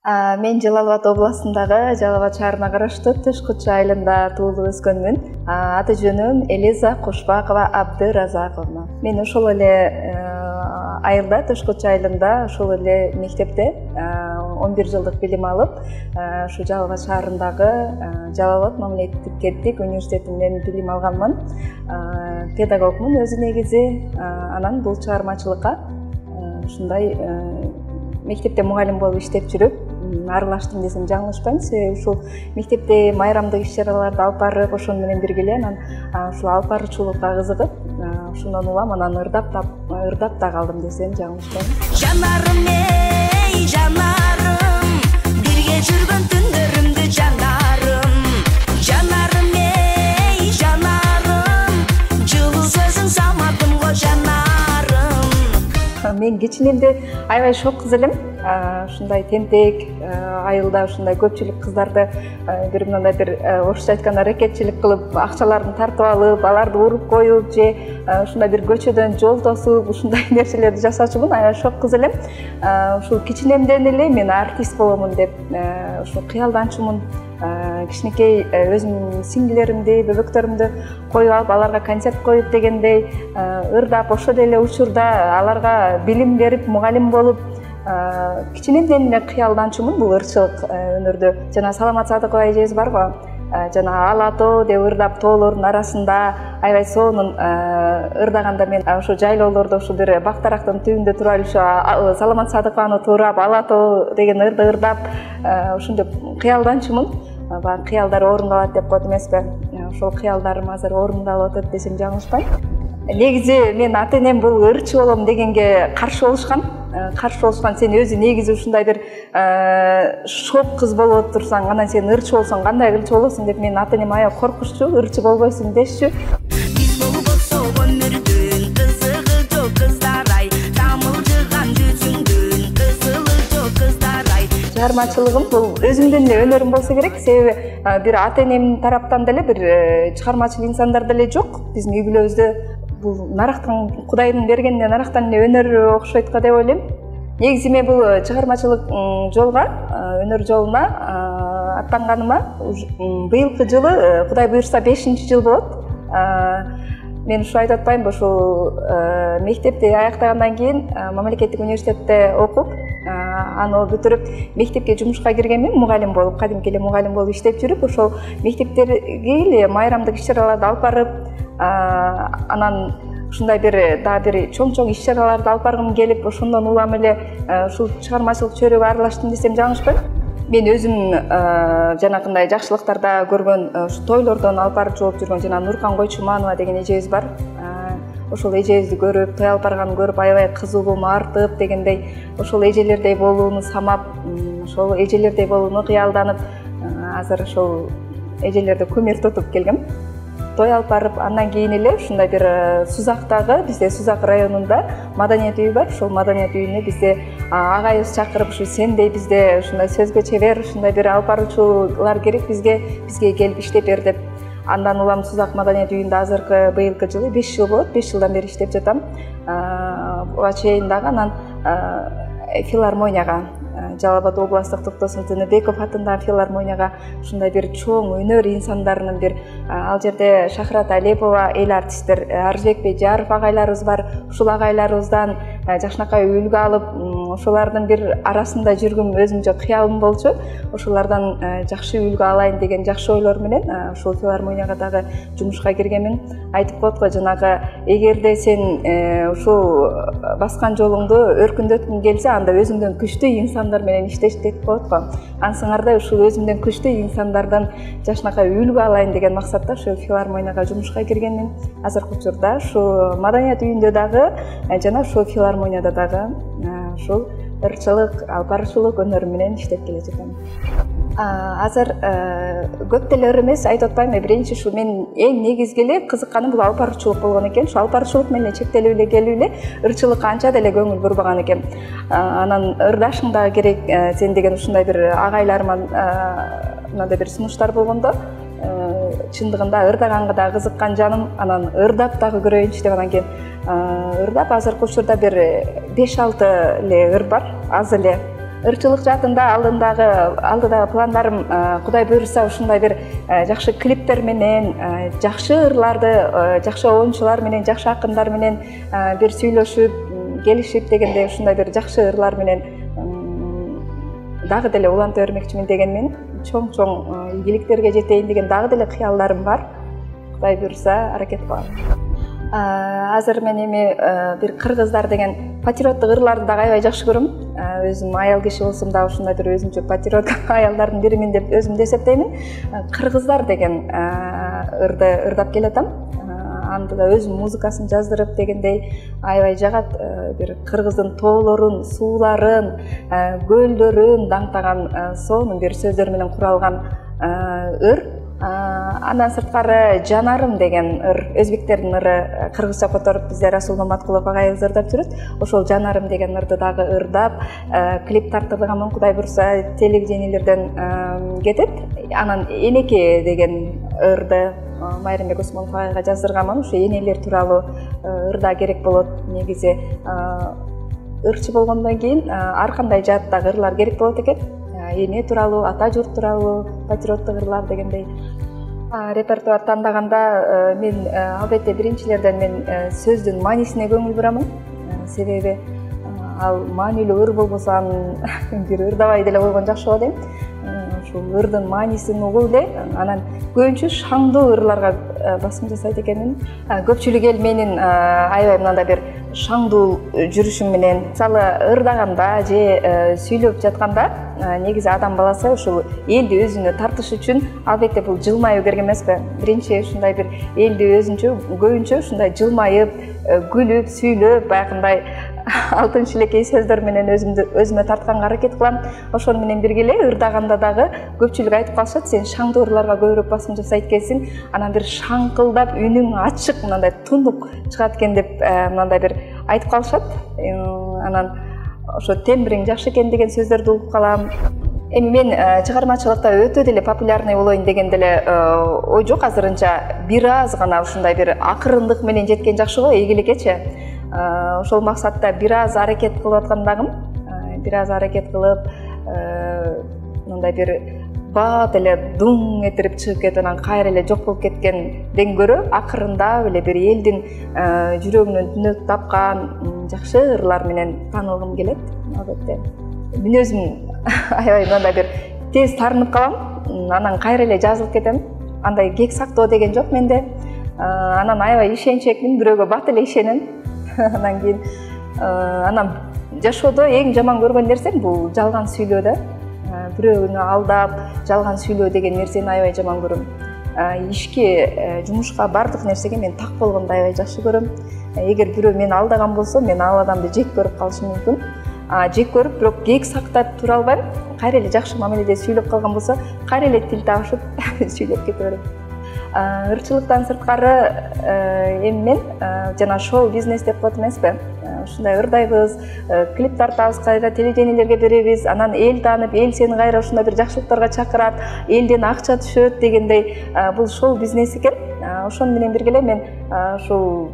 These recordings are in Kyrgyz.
Мен Жалал Абад областындагы Жалал Абад шаарына караштуу Тышкычы айылында туулуп өскөнмүн. Аты жөнүм Элиза Кушбакова Абдыразаковна. Мен ошол эле айылда, Тышкычы айылында, ошол эле мектепте 11 жылдык билим алып, ушу Жалал Абад шаарындагы Жалал Абад мамлекеттик университетинен билим алганмын. Педагогмун өзү негизи. Анан бул чыгармачылыкка ушундай мектепте мугалим болуп иштеп жүрүп аралаштым десем жаңылышпайм. Себеби ушул мектепте майрамдык иш-чараларды алып барып, ошону менен бирге анан ушул алып баруучулукка кызыгып, ошондон улам анан ырдап да калдым десем жаңылышпайм. Жанарым эй, жанарым, бирге жүргөн түндөрүмдү жанарым. Жанарым эй, жанарым, жылуу сөзүң салмадым го жанарым. Мен кичинемде аябай шок кыз элем. Ушундай тентек айылда ушундай көпчүлүк кыздарды бир мындай бир орусча айтканда ракетчилик кылып, акчаларын тартып алып, аларды уруп коюп же ушундай бир көчөдөн жол тосуп, ушундай нерселерди жасаучумун. Аябай шок кыз элем. Ушул кичинемден эле мен артист боломун деп ушул кыялданчумун. Кичинекей өзүмдүн сиңдилеримди, бөбөктөрүмдү коюп алып, аларга концерт коюп дегендей ырдап, ошол эле учурда аларга билим берип, мугалим болуп, кичинемден эле кыялданчумун бул ырчылык өнөрдө. Жана Саламат Садыкова эжебиз бар го, жана Ала тоо деп ырдап, тоолордун арасында аябай сонун ырдаганда мен ошо жайлоолордо ушу бир бактарактын түбүндө туруп алып ушу Саламат Садыкованы туурап, Ала тоо деген ырды ырдап, ушинтип кыялданчумун. Баягы кыялдар орундалат деп коет эмеспи? Ошол кыялдарым азыр орундалып атат десем жаңылышпайм. Негизи мен ата энем бул ырчы болом дегенге каршы болушкан. Сен өзү негизи ушундай бир шок кыз болуп турсаң, анан сен ырчы болсоң, кандай ырчы болосуң деп мен ата энем аябай коркушчу, ырчы болбойсуң дешчү. Биз болбосо өмүрдүн кызыгы жок кыздар ай, тамылжыган жүзүңдүн кызылы жок кыздар ай. Чыгармачылыгым бул өзүмдүн эле өнөрүм болсо керек. Себеби бир ата энемдин тараптан деле бир чыгармачыл инсандар деле жок. Биздин үй бүлөбүздө бул нарактан, Кудайдын бергенине нарактан эле өнөр окшойт го деп ойлойм. Негизи мен бул чыгармачылык жолго, өнөр жолуна аттанганыма быйылкы жылы, Кудай буйрса 5-жыл болот. Мен ушу айтып атпаймынбы, ушул мектепти аяктагандан кийин мамлекеттик университетте окуп, аны бүтүрүп мектепке жумушка киргенмин, мугалим болуп, кадимки эле мугалим болуп иштеп жүрүп, ошол мектептерге эле майрамдык иш-чараларды алып барып, анан ушундай дагы бир чоң иш-чараларды алып баргым келип, ошондон улам эле ушул чыгармачылык чөйрөгө аралаштым десем жаңылышпайм. Мен өзүм жанакындай жакшылыктарда көргөн, ушу тойлордон алып барып жооп жүргөн жана Нуркан Койчуманова деген эжебиз бар. Ошол эжебизди көрүп, той алып барганын көрүп, аябай кызыгуум артып дегендей, ошол эжелердей болууну самап, ошол эжелердей болууну кыялданып, азыр ошол эжелерди кумир тутуп келгем. Той алып барып, андан кийин эле ушундай бир Сузактагы, бизде Сузак районунда маданият үйү бар. Ошол маданият үйүнө бизде агайыбыз чакырып, ушу сендей бизде ушундай сөзгө чебер, ушундай бир алып баруучулар керек бизге келип иштеп бер деп. Андан улам Сузак маданият үйүндө азыркы быйылкы жылы 5 жыл болот, 5 жылдан бери иштеп жатам. Буга чейин дагы анан филармонияга, Жалал Абад областык Токтосун Тыныбеков атындагы филармонияга ушундай бир чоң өнөр инсандарынын бир, ал жерде Шахрат Алепова, эл артисттер Аржыбек Бежаров агайларыбыз бар. Ушул агайларыбыздан жакшынакай үлгү алып, ошолордун бир арасында жүргүм өзүмчө кыялым болчу. Ошолордон жакшы үлгү алайын деген жакшы ойлор менен ушул филармонияга дагы жумушка киргенмин. Айтып коет го, жанагы эгерде сен ушул баскан жолуңду өркүндөткүң келсе, анда өзүңдөн күчтүү инсандар менен иштеш деп коет го. Ансыңарда ушул өзүмдөн күчтүү инсандардан жакшынакай үлгү алайын деген максатта ушул филармонияга жумушка киргенмин. Азыркы учурда ушул маданият үйүндө дагы жана ушул филармонияда дагы ушул ырчылык, алып баруучулук өнөрү менен иштеп келе жатам. Азыр көп деле ыр эмес, айтып атпаймынбы, биринчи ушу мен эң негизги эле кызыкканым бул алып баруучулук болгон экен. Ушу алып баруучулук менен чектелип эле келип эле ырчылыкка анча деле көңүл бурбаган экем. Анан ырдашың дагы керек, сен деген ушундай бир агайларыма мындай бир сунуштар болгондо, чындыгында ырдаганга да кызыккан жаным, анан ырдап дагы көрөйүнчү деп анан кийин ырдап азыркы учурда бир 5-6 эле ыр бар, аз эле ырчылык жаатында алдыдагы пландарым Кудай буйруса ушундай бир жакшы клиптер менен, жакшы ырларды, жакшы оюнчулар менен, жакшы акындар менен бир сүйлөшүп, келишип дегендей ушундай бир жакшы ырлар менен дагы деле уланта өрмөкчүмүн дегенмен, чоң ийгиликтерге жетейин деген дагы деле кыялдарым бар. Кудай буйруса аракет кылам. Азыр мен эми бир кыргыздар деген патриоттук ырларды дагы аябай жакшы көрөм. Өзүм аял киши болсом да ушундай бир өзүнчө патриот аялдардын биримин деп өзүмдү эсептеймин. Кыргыздар деген ырды ырдап келатам. Анда да өзүм музыкасын жаздырып дегендей аябай жагат. Бир кыргыздын тоолорун, сууларын, көлдөрүн даңтаган сонун бир сөздөр менен куралган ыр. Андан сырткары Жанарым деген ыр, өзбектердин ыры, кыргызча которуп бизде Расул Маматкулов агайыбыз ырдап жүрөт. Ошол Жанарым деген ырды дагы ырдап, клип тартылганмын, Кудай буйруса телевидениелерден кетет. Анан Энеке деген ырды Майрамбек Осмонов агайга жаздырганмын. Ушу энелер тууралуу ырда керек болот. Негизи ырчы болгондон кийин ар кандай жааттагы ырлар керек болот экен. Эне тууралуу, ата журт тууралуу, патриоттук ырлар дегендей. Репертуар тандаганда мен албетте биринчилерден мен сөздүн маанисине көңүл бурамын. Себеби ал маанилүү ыр болбосо анын бир ырдабай деле койгон жакшы болот дейм. Ушул ырдын маанисин угуп эле, анан көбүнчө шаңдуу ырларга басым жасайт экенмин. Көпчүлүк эл менин аябай мындай бир шаңдуу жүрүшүм менен, мисалы ырдаганда же сүйлөп жатканда негизи адам баласы ушул элди өзүнө тартыш үчүн албетте бул жылмаюу керек эмеспи? Биринчи ушундай бир элди өзүнчө көбүнчө ушундай жылмайып, күлүп, сүйлөп, баягындай алтын шилекей сөздөр менен өзүмө тартканга аракет кылам. Ошону менен бирге эле ырдаганда дагы көпчүлүк айтып калышат, сен шаңдуу ырларга көбүрөөк басым жасайт экенсиң, анан бир шаңкылдап үнүң ачык, мындай тунук чыгат экен деп мындай бир айтып калышат. Анан ошо тембриң жакшы экен деген сөздөрдү угуп калам. Эми мен чыгармачылыкта өтө деле популярный болоюн деген деле ой жок азырынча. Бир аз гана ушундай бир акырындык менен жеткен жакшы го ийгиликкечи. Ошол максатта бир аз аракет кылып аткандагым. Бир аз аракет кылып, мындай бир бат эле дуң этирип чыгып кетип анан кайра эле жок болуп кеткенден көрө акырындап эле бир элдин жүрөгүнөн түнөк тапкан жакшы ырлар менен таанылгым келет. Албетте мен өзүм аябай мындай бир тез тарынып калам, анан кайра эле жазылып кетем. Андай кек сактоо деген жок менде. Анан аябай ишенчекмин, бирөөгө бат эле ишенем. Анан кийин анан жашоодо эң жаман көргөн нерсем бул жалган сүйлөө да. Бирөөнү алдап, жалган сүйлөө деген нерсени аябай жаман көрөм. Ишке, жумушка, бардык нерсеге мен так болгонду аябай жакшы көрөм. Эгер бирөө мени алдаган болсо, мен ал адамды жек көрүп калышым мүмкүн. Жек көрүп, бирок кек сактап тура албайм. Кайра эле жакшы мамиледе сүйлөп калган болсо, кайра эле тил табышып сүйлөп кете берем. Ырчылыктан сырткары эми мен жана шоу бизнес деп коет эмеспи? Ушундай ырдайбыз, клип тартабыз, кайра телевидениелерге беребиз, анан эл таанып, эл сени кайра ушундай бир жакшылыктарга чакырат, элден акча түшөт дегендей бул шоу бизнес экен. Ошону менен бирге эле мен ушул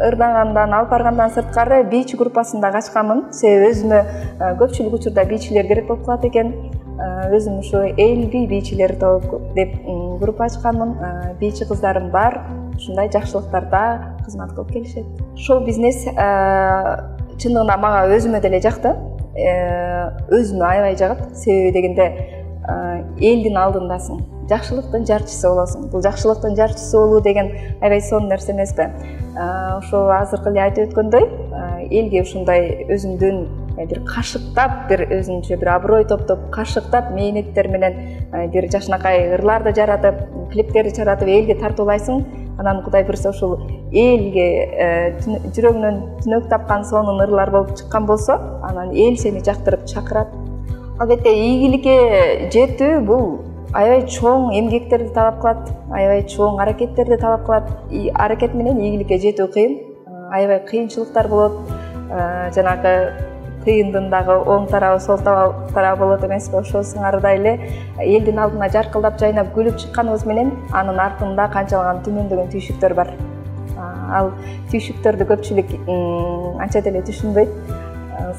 ырдагандан, алып баргандан сырткары бийчи группасын да ачканмын. Себеби өзүмө көпчүлүк учурда бийчилер керек болуп калат экен. Өзүм ушу элби бийчилер деп группа ачканмын. Бийчи кыздарым бар. Ушундай жакшылыктарда кызмат кылып келишет. Шоу бизнес чындыгында мага өзүмө деле жакты. Өзүмө аябай жагат. Себеби дегенде элдин алдындасың. Жакшылыктын жарчысы болосуң. Бул жакшылыктын жарчысы болуу деген аябай сонун нерсе эмеспи? Ошо азыркы эле айтып өткөндөй, элге ушундай өзүңдүн бир кашыктап, бир өзүнчө бир аброй топтоп, кашыктап, мээнеттер менен бир жашынакай ырларды жаратып, клиптерди жаратып, элге тартуулайсың. Анан Кудай буйруса ушул элге жүрөгүнөн түнөк тапкан сонун ырлар болуп чыккан болсо, анан эл сени жактырып чакырат. Албетте ийгиликке жетүү бул аябай чоң эмгектерди талап кылат, аябай чоң аракеттерди талап кылат. Аракет менен ийгиликке жетүү кыйын, аябай кыйынчылыктар болот. Жанагы тыйындын дагы оң тарабы, сол тарабы болот эмеспи? Ошол сыңарыдай эле элдин алдына жаркылдап, жайнап, күлүп чыкканыбыз менен анын артында канчалаган түмөндөгөн түйшүктөр бар. Ал түйшүктөрдү көпчүлүк анча деле түшүнбөйт.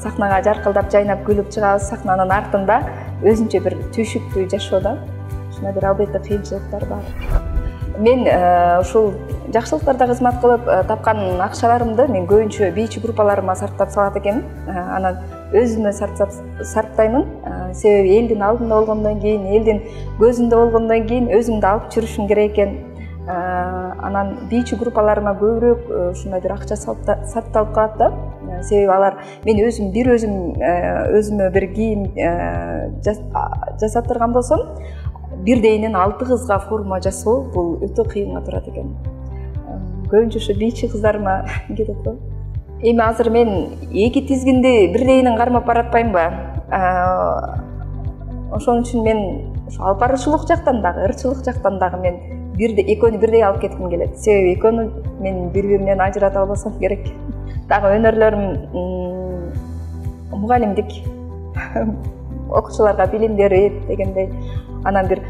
сахнага жаркылдап жайнап күлүп чыгабыз, сахнанын артында өзүнчө бир түйшүктүү жашоодо ушундай бир албетте кыйынчылыктар бар. Мен ушул жакшылыктарда кызмат кылып тапкан акчаларымды мен көбүнчө бийчи группаларыма сарптап салат экенмин. Анан өзүмө сарптаймын. Себеби элдин алдында болгондон кийин, элдин көзүндө болгондон кийин өзүмдү алып жүрүшүм керек экен. Анан бийчи группаларыма көбүрөөк ушундай бир акча сарпталып калат да. Себеби алар мен өзүмө бир кийим жасаттырган болсом, бирдейинен 6 кызга форма жасоо бул өтө кыйынга турат экен. Көбүнчө ушу бийчи кыздарыма кетет го. Эми азыр мен 2 тизгинди бирдейинен кармап баратпаймынбы? Ошон үчүн мен алып баруучулук жактан дагы, ырчылык жактан дагы мен экөөнү бирдей алып кетким келет. Себеби экөөнү мен бири-биринен ажырата албасам керек. Дагы өнөрлөрүм мугалимдик, окуучуларга билим берип дегендей, анан бир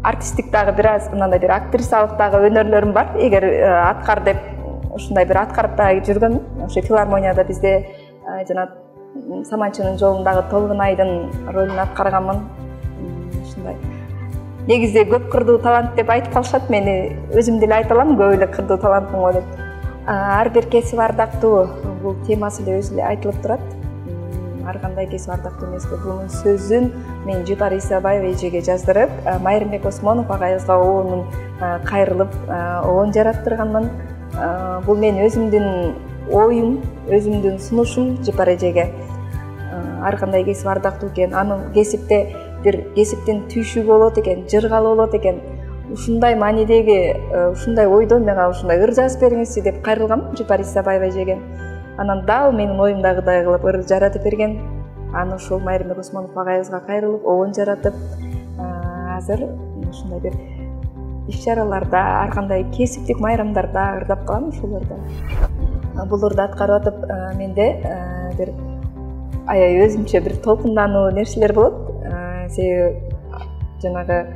артисттик дагы бир аз, мындай бир актрисалык дагы өнөрлөрүм бар. Эгер аткар деп ушундай бир аткарып дагы жүргөнмүн. Ошо филармонияда бизде жана Саманчынын жолундагы Толгунайдын ролун аткарганмын. Ушундай. Негизи көп кырдуу талант деп айтып калышат, мени өзүм деле айта алам, көп эле кырдуу талантым бар деп. Ар бир кесип ардактуу, бул темасы эле өзү эле айтылып турат. Ар кандай кесип ардактуу эмеспи? Бунун сөзүн мен Жипар Исабаева эжеге жаздырып, Майырымбек Осмонов агайыбызга оонун кайрылып, оон жараттырганмын. Бул мен өзүмдүн оюм, өзүмдүн сунушум Жипар эжеге. Ар кандай кесип ардактуу экен, анын кесипте бир кесиптин түйшүгү болот экен, жыргалы болот экен. Ушундай маанидеги, ушундай ойдон мага ушундай ыр жазып бериңизчи деп кайрылгам Жипар Исабаева эжеге. Анан дагы менин оюмдагыдай кылып ыр жаратып берген. Аны ушул Майырымбек Осмонов агайыбызга кайрылып, оон жаратып, азыр ушундай бир иш-чараларда, ар кандай кесиптик майрамдарда ырдап калам ушуларда. Бул ырды аткарып атып, менде бир аябай өзүмчө бир толкундануу нерселер болот. Себеби жанагы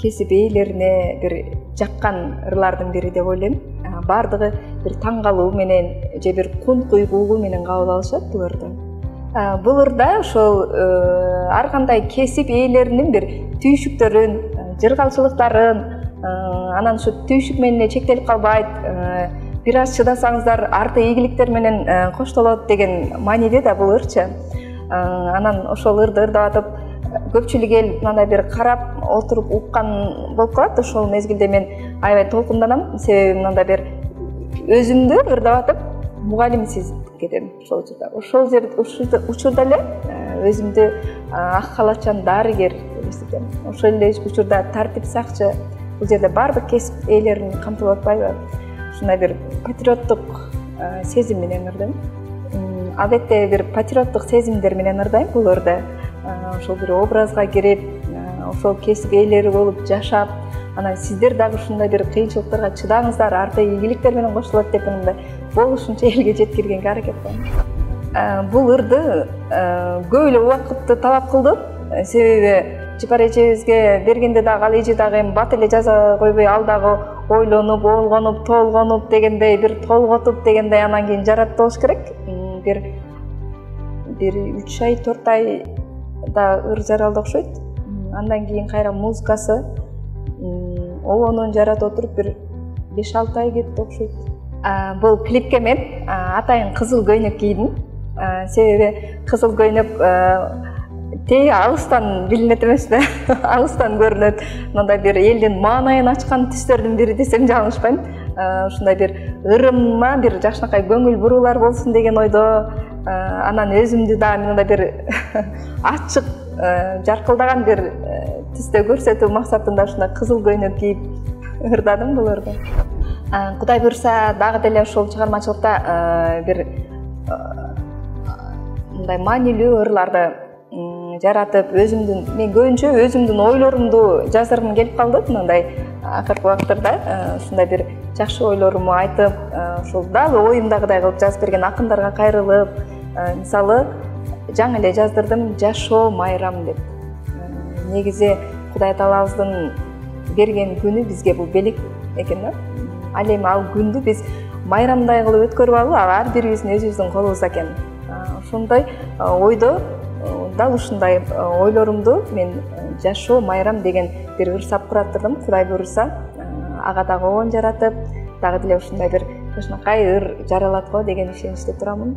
кесип ээлерине бир жаккан ырлардын бири деп ойлойм. Бардыгы бир таң калуу менен же бир кун куйгулуу менен кабыл алышат бул ырды. Бул ырда ошол ар кандай кесип ээлеринин бир түйшүктөрүн, жыргалчылыктарын, анан ушу түйшүк менен эле чектелип калбайт, бир аз чыдасаңыздар арты ийгиликтер менен коштолот деген мааниде да бул ырчы. Анан ошол ырды ырдап атып, көпчүлүк эл мындай бир карап отуруп уккан болуп калат. Ошол мезгилде мен аябай толкунданам, себеби мындай бир өзүмдү ырдап атып мугалимсиз кетем ошол учурда. Ошол учурда эле өзүмдү ак халатчан дарыгер элестетем. Ошол эле учурда тартип сакчы, бул жерде баардык кесип ээлерин камтылып атпайбы? Ушундай бир патриоттук сезим менен ырдайм. Албетте бир патриоттук сезимдер менен ырдайм бул ырды. Ошол бир образга кирип, ошол кесип ээлери болуп жашап, анан сиздер дагы ушундай бир кыйынчылыктарга чыдаңыздар, арты ийгиликтер менен коштолот деп мындай болушунча элге жеткиргенге аракет кылам. Бул ырды көп эле убакытты талап кылды. Себеби Жипар эжебизге бергенде дагы ал эже дагы эми бат эле жаза койбой, ал дагы ойлонуп, олгонуп, толгонуп дегендей, бир толготуп дегендей анан кийин жаратты болуш керек. Бир 3 ай, 4 ай да ыр жаралды окшойт. Андан кийин кайра музыкасы оонун жаратып отуруп бир 5-6 ай кетти окшойт. Бул клипке мен атайын кызыл көйнөк кийдим. Себеби кызыл көйнөк алыстан билинет эмеспи? Алыстан көрүнөт. Мындай бир элдин маанайын ачкан түстөрдүн бири десем жаңылышпайм. Ушундай бир ырымма бир жакшынакай көңүл буруулар болсун деген ойдо, анан өзүмдү да мындай бир ачык, жаркылдаган бир түстө көрсөтүү максатында ушундай кызыл көйнөк кийип ырдадым бул ырды. Кудай буйрса дагы деле ушул чыгармачылыкта бир мындай маанилүү ырларды жаратып, мен көбүнчө өзүмдүн ойлорумду жаздыргым келип калды. Мындай акыркы убакыттарда ушундай бир жакшы ойлорумду айтып, ошол дагы оюмдагыдай кылып жазып берген акындарга кайрылып, мисалы жаңы эле жаздырдым «Жашоо майрам» деп. Негизи Кудай Таалабыздын берген күнү бизге бул белек экен да. Ал эми ал күндү биз майрамдай кылып өткөрүп алып, ар бирибиздин өзүбүздүн колубузда экен. ушундай ойдо дал ушундай ойлорумду мен жашоо майрам деген бир ырсап кураттырдым. Кудай буюрса ага дагы оон жаратып, дагы деле ушундай бир кичинекей ыр жаралат го деген ишеничте турамын.